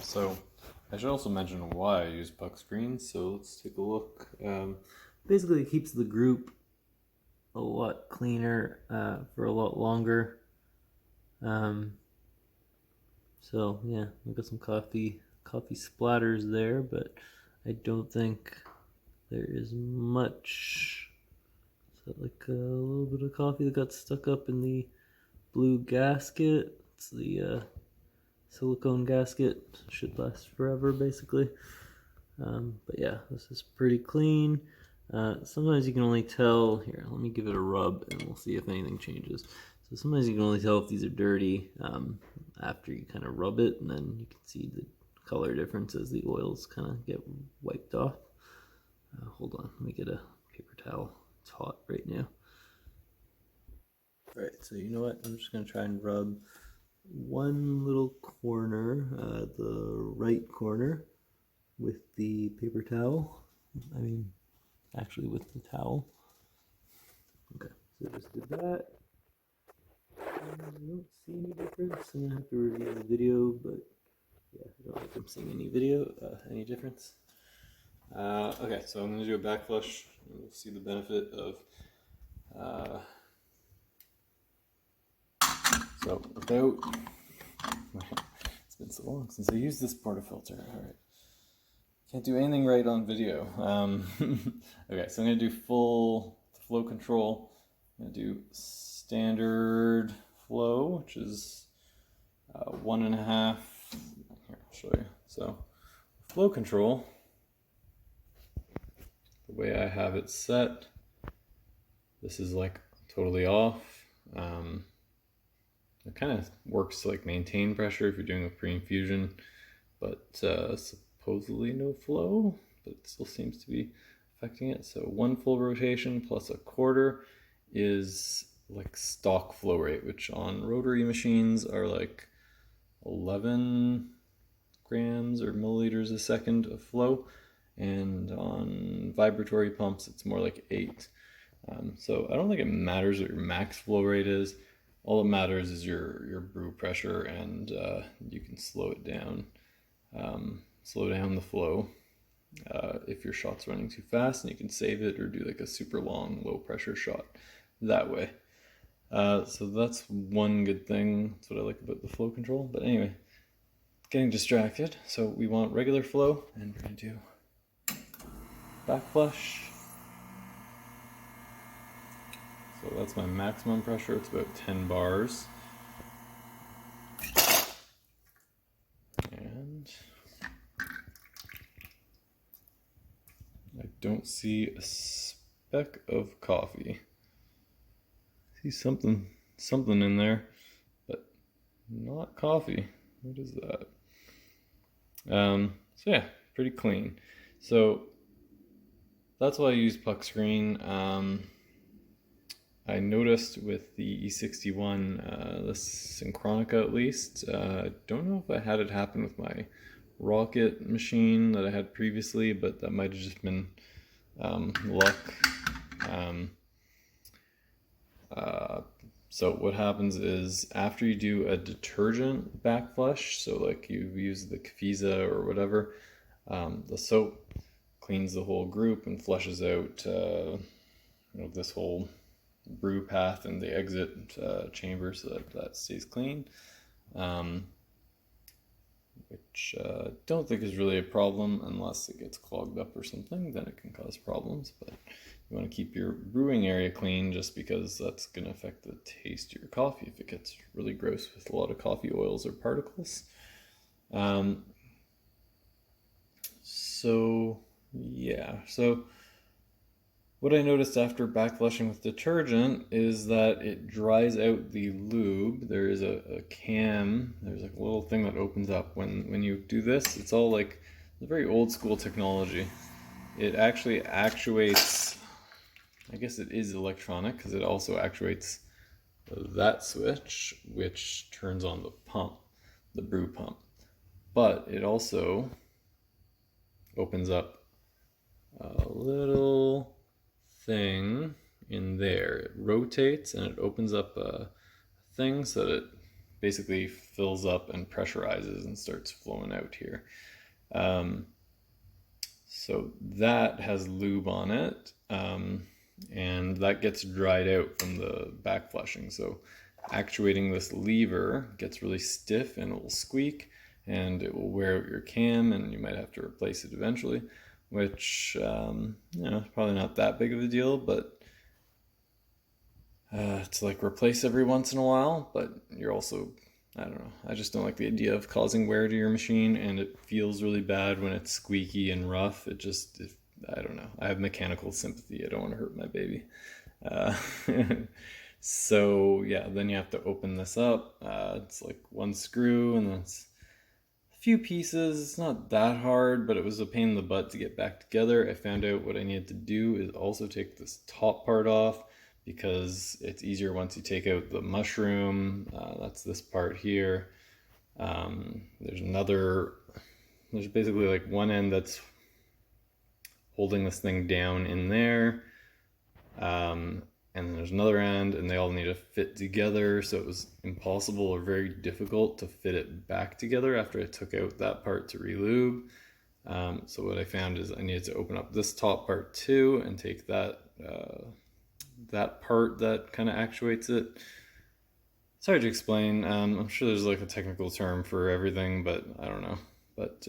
So I should also mention why I use puck screens, so let's take a look. Basically it keeps the group a lot cleaner for a lot longer. So yeah, we've got some coffee splatters there, but I don't think there is much. So like a little bit of coffee that got stuck up in the blue gasket. It's the silicone gasket. Should last forever basically. But yeah, this is pretty clean. Sometimes you can only tell, here, let me give it a rub and we'll see if anything changes. So sometimes you can only tell if these are dirty after you kind of rub it, and then you can see the color difference as the oils kind of get wiped off. Hold on, let me get a paper towel. It's hot right now. Alright, so you know what, I'm just going to try and rub one little corner, the right corner, with the paper towel. Actually with the towel. Okay, so just did that. I don't see any difference. I'm gonna have to review the video, but yeah, I don't think I'm seeing any difference. Okay, so I'm gonna do a back flush. You'll see the benefit of so without. It's been so long since I used this portafilter. All right. Can't do anything right on video. Okay, so I'm going to do full flow control. I'm going to do standard flow, which is 1.5. Here, I'll show you. So flow control, the way I have it set, this is like totally off. It kind of works to like maintain pressure if you're doing a pre-infusion, but supposedly no flow, but it still seems to be affecting it. So 1 full rotation plus 1/4 is like stock flow rate, which on rotary machines are like 11 grams or milliliters a second of flow, and on vibratory pumps it's more like 8. So I don't think it matters what your max flow rate is. All that matters is your brew pressure, and you can slow it down. Slow down the flow if your shot's running too fast, and you can save it or do like a super long low pressure shot that way. So that's one good thing. That's what I like about the flow control. But anyway, getting distracted. So we want regular flow, and we're gonna do back flush. So that's my maximum pressure. It's about 10 bars. And I don't see a speck of coffee. I see something in there, but not coffee. What is that? So yeah, pretty clean. So that's why I use puck screen. I noticed with the E61, the Synchronika at least, I don't know if I had it happen with my rocket machine that I had previously, but that might have just been luck. So what happens is after you do a detergent back flush, so like you use the Kefisa or whatever, the soap cleans the whole group and flushes out this whole brew path and the exit chamber, so that stays clean, which don't think is really a problem unless it gets clogged up or something. Then it can cause problems, but you want to keep your brewing area clean, just because that's going to affect the taste of your coffee if it gets really gross with a lot of coffee oils or particles. So yeah, so what I noticed after backflushing with detergent is that it dries out the lube. There is a cam, there's like a little thing that opens up when you do this. It's all like a very old school technology. It actually actuates, I guess it is electronic because it also actuates that switch, which turns on the pump, the brew pump. But it also opens up a little thing in there. It rotates and it opens up a thing so that it basically fills up and pressurizes and starts flowing out here. Um, so that has lube on it, and that gets dried out from the back flushing. So actuating this lever gets really stiff and it will squeak and it will wear out your cam and you might have to replace it eventually, which probably not that big of a deal, but to like replace every once in a while. But you're also, I don't know, I just don't like the idea of causing wear to your machine, and it feels really bad when it's squeaky and rough. I don't know, I have mechanical sympathy. I don't want to hurt my baby. uh, so yeah, then you have to open this up. It's like one screw and then it's a few pieces. It's not that hard, but it was a pain in the butt to get back together. I found out what I needed to do is also take this top part off, because it's easier once you take out the mushroom. That's this part here. There's basically like one end that's holding this thing down in there. And then there's another end, and they all need to fit together. So it was impossible or very difficult to fit it back together after I took out that part to relube. So what I found is I needed to open up this top part too and take that part that kind of actuates it. It's hard to explain. I'm sure there's like a technical term for everything, but I don't know. But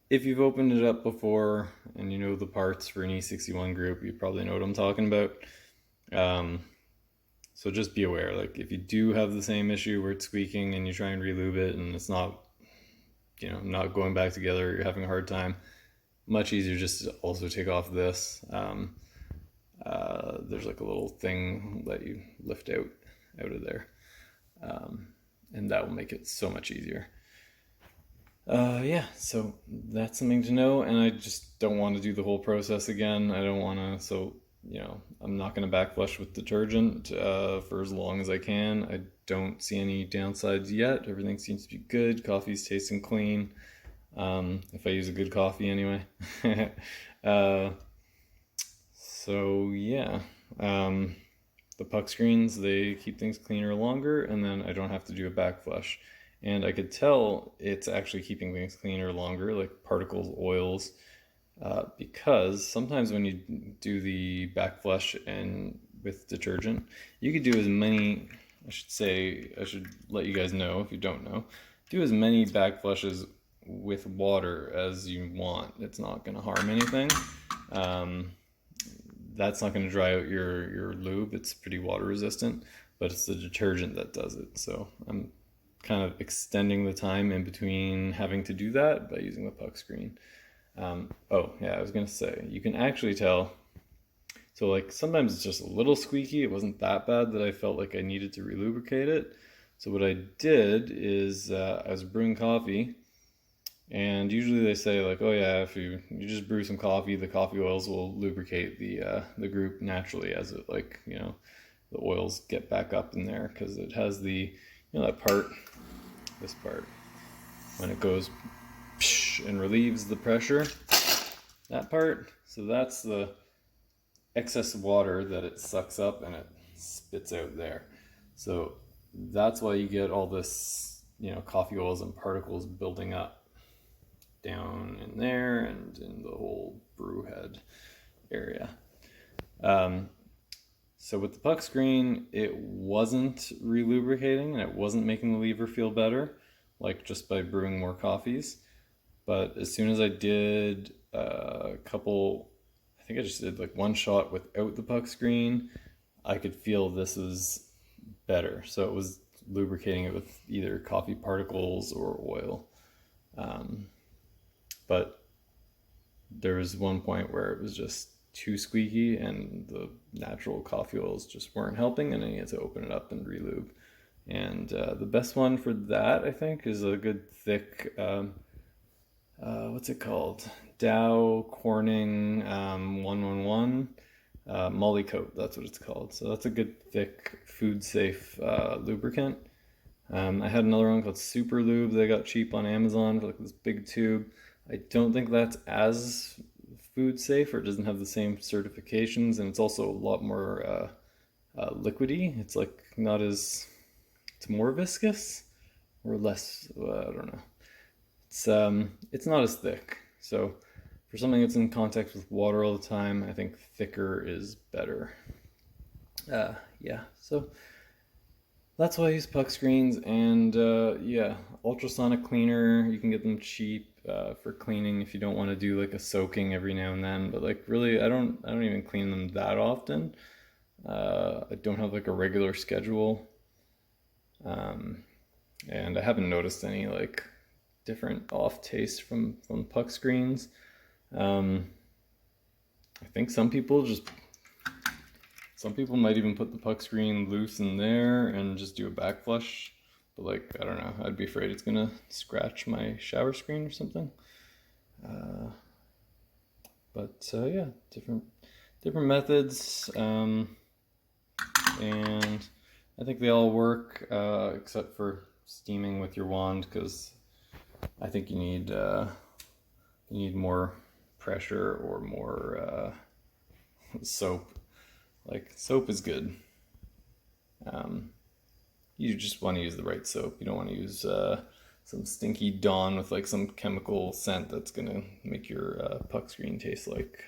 if you've opened it up before and you know the parts for an E61 group, you probably know what I'm talking about. So just be aware, like if you do have the same issue where it's squeaking and you try and relube it and it's not going back together, you're having a hard time, much easier just to also take off this. There's like a little thing that you lift out of there, and that will make it so much easier. Yeah, so that's something to know, and I just don't want to do the whole process again. I don't want to, so I'm not going to backflush with detergent for as long as I can. I don't see any downsides yet. Everything seems to be good. Coffee's tasting clean, if I use a good coffee anyway. So yeah, the puck screens, they keep things cleaner longer, and then I don't have to do a backflush. And I could tell it's actually keeping things cleaner longer, like particles, oils, because sometimes when you do the backflush and with detergent, you could do as many, I should let you guys know if you don't know, do as many backflushes with water as you want. It's not going to harm anything. That's not going to dry out your lube. It's pretty water resistant, but it's the detergent that does it. So I'm kind of extending the time in between having to do that by using the puck screen. Oh yeah, I was gonna say, you can actually tell. So like sometimes it's just a little squeaky. It wasn't that bad that I felt like I needed to relubricate it. So what I did is I was brewing coffee, and usually they say like, oh yeah, if you just brew some coffee, the coffee oils will lubricate the group naturally as it the oils get back up in there, because it has the that part, this part, when it goes and relieves the pressure, that part. So that's the excess water that it sucks up and it spits out there. So that's why you get all this coffee oils and particles building up down in there and in the whole brew head area. So with the puck screen, it wasn't relubricating and it wasn't making the lever feel better, like just by brewing more coffees. But as soon as I did a couple, I think I just did like one shot without the puck screen, I could feel this was better. So it was lubricating it with either coffee particles or oil. But there was one point where it was just too squeaky and the natural coffee oils just weren't helping, and I needed to open it up and relube. And the best one for that, I think, is a good thick, what's it called? Dow Corning 111 Molly Coat, that's what it's called. So that's a good thick food safe lubricant. I had another one called Super Lube that I got cheap on Amazon for like this big tube. I don't think that's as food safe, or it doesn't have the same certifications, and it's also a lot more liquidy. It's like not as, it's more viscous. or less, I don't know. It's not as thick. So for something that's in contact with water all the time, I think thicker is better. Yeah, so that's why I use puck screens, and yeah, ultrasonic cleaner. You can get them cheap for cleaning if you don't want to do like a soaking every now and then. But like really, I don't even clean them that often. I don't have like a regular schedule, and I haven't noticed any like different off taste from puck screens. Um, I think some people might even put the puck screen loose in there and just do a back flush. But like, I don't know, I'd be afraid it's gonna scratch my shower screen or something. But yeah, different methods, and I think they all work except for steaming with your wand, because I think you need more pressure or more soap. Like, soap is good. You just want to use the right soap. You don't want to use some stinky Dawn with like some chemical scent that's gonna make your puck screen taste like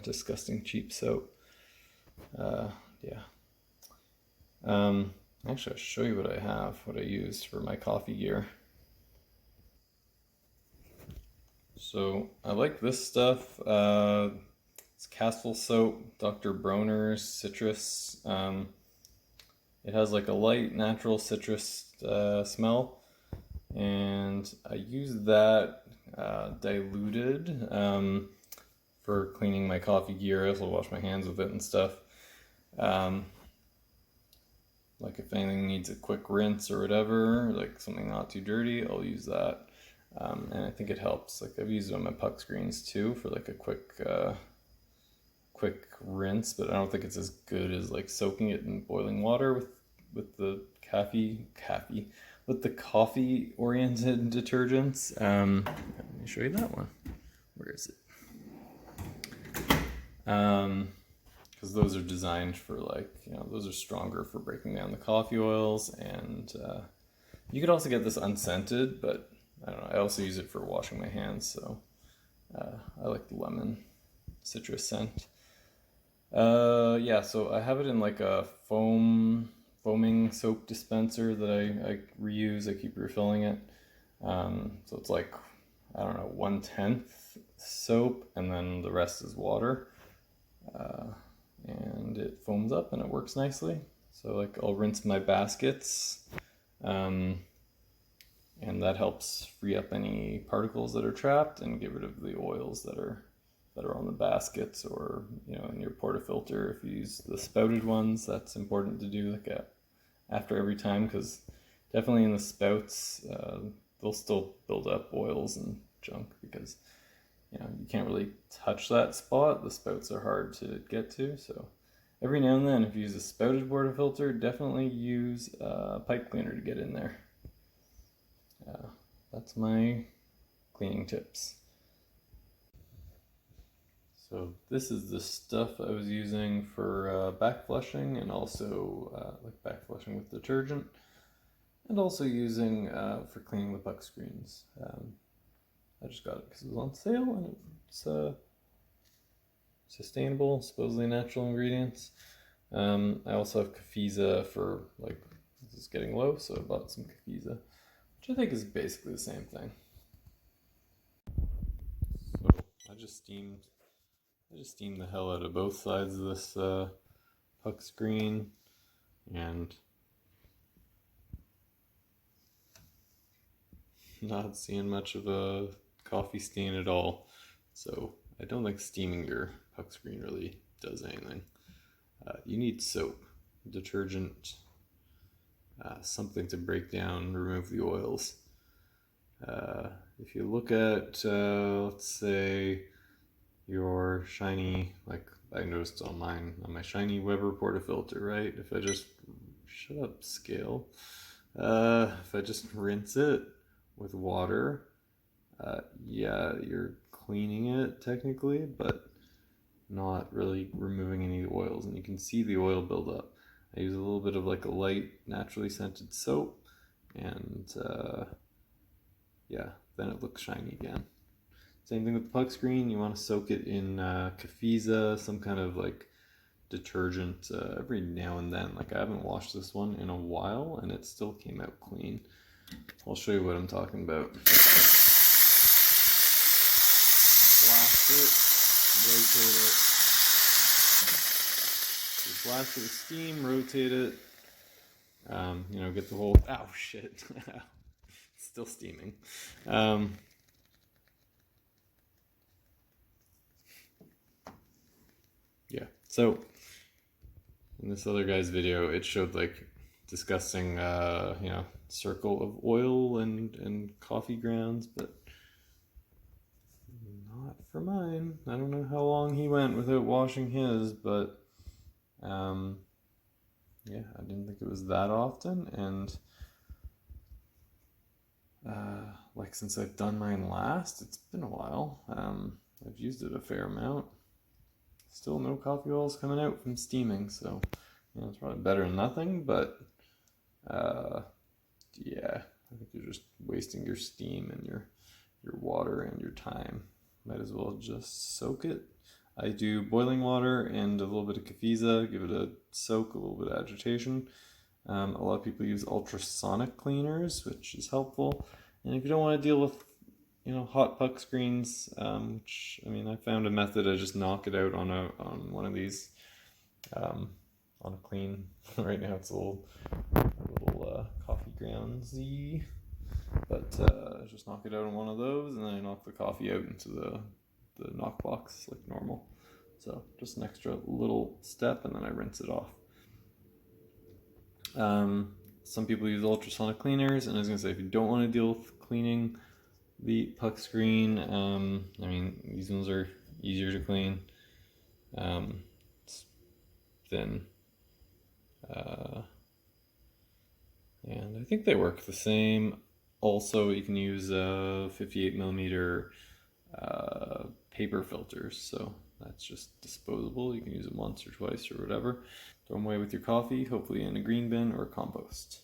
disgusting cheap soap. Yeah. Actually, I'll show you what I use for my coffee gear. So I like this stuff. It's Castle soap, Dr. Bronner's citrus. It has like a light natural citrus smell, and I use that diluted for cleaning my coffee gear. I also wash my hands with it and stuff. Like if anything needs a quick rinse or whatever, like something not too dirty, I'll use that. And I think it helps. Like I've used it on my puck screens too for like a quick rinse, but I don't think it's as good as like soaking it in boiling water with the coffee oriented detergents. Let me show you that one. Where is it? Because those are designed for like, those are stronger for breaking down the coffee oils, and you could also get this unscented, but I don't know, I also use it for washing my hands, so I like the lemon citrus scent. Yeah, so I have it in like a foaming soap dispenser that I reuse. I keep refilling it. So it's like, I don't know, 1/10 soap, and then the rest is water. And it foams up and it works nicely. So like I'll rinse my baskets, and that helps free up any particles that are trapped and get rid of the oils that are on the baskets, or in your portafilter. If you use the spouted ones, that's important to do like after every time, because definitely in the spouts they'll still build up oils and junk, because you can't really touch that spot. The spouts are hard to get to, so every now and then, if you use a spouted portafilter, definitely use a pipe cleaner to get in there. That's my cleaning tips. So this is the stuff I was using for back flushing, and also like back flushing with detergent, and also using for cleaning the puck screens. I just got it because it was on sale, and it's sustainable, supposedly natural ingredients. I also have Kafiza for like, this is getting low, so I bought some Kafiza, which I think is basically the same thing. So I just steamed the hell out of both sides of this puck screen, and not seeing much of a coffee stain at all. So I don't think steaming your puck screen really does anything. You need soap, detergent, something to break down, remove the oils. If you look at, let's say, your shiny, like I noticed on my shiny Weber portafilter, right? If I just, shut up scale, if I just rinse it with water, yeah, you're cleaning it technically, but not really removing any of the oils, and you can see the oil build up. I use a little bit of like a light naturally scented soap, and yeah, then it looks shiny again. Same thing with the puck screen. You want to soak it in Kafiza, some kind of like detergent every now and then. Like I haven't washed this one in a while and it still came out clean. I'll show you what I'm talking about. Blast it, rotate it. Just blast it with steam, rotate it. You know, get the whole, ow shit, still steaming. Yeah, so in this other guy's video, it showed like disgusting, you know, circle of oil and coffee grounds, but not for mine. I don't know how long he went without washing his, but yeah, I didn't think it was that often, and like since I've done mine last, it's been a while. I've used it a fair amount. Still no coffee oils coming out from steaming, so you know, it's probably better than nothing, but yeah, I think you're just wasting your steam and your water and your time. Might as well just soak it. I do boiling water and a little bit of Kafiza, give it a soak, a little bit of agitation. A lot of people use ultrasonic cleaners, which is helpful. And if you don't want to deal with, you know, hot puck screens, which, I mean, I found a method to just knock it out on one of these, on a clean. Right now it's a little coffee groundsy, but just knock it out on one of those, and then I knock the coffee out into the knock box like normal. So just an extra little step, and then I rinse it off. Some people use ultrasonic cleaners, and I was gonna say, if you don't want to deal with cleaning the puck screen, I mean, these ones are easier to clean. It's thin, and I think they work the same. Also, you can use 58 millimeter paper filters, so that's just disposable. You can use it once or twice or whatever. Throw them away with your coffee, hopefully in a green bin or compost.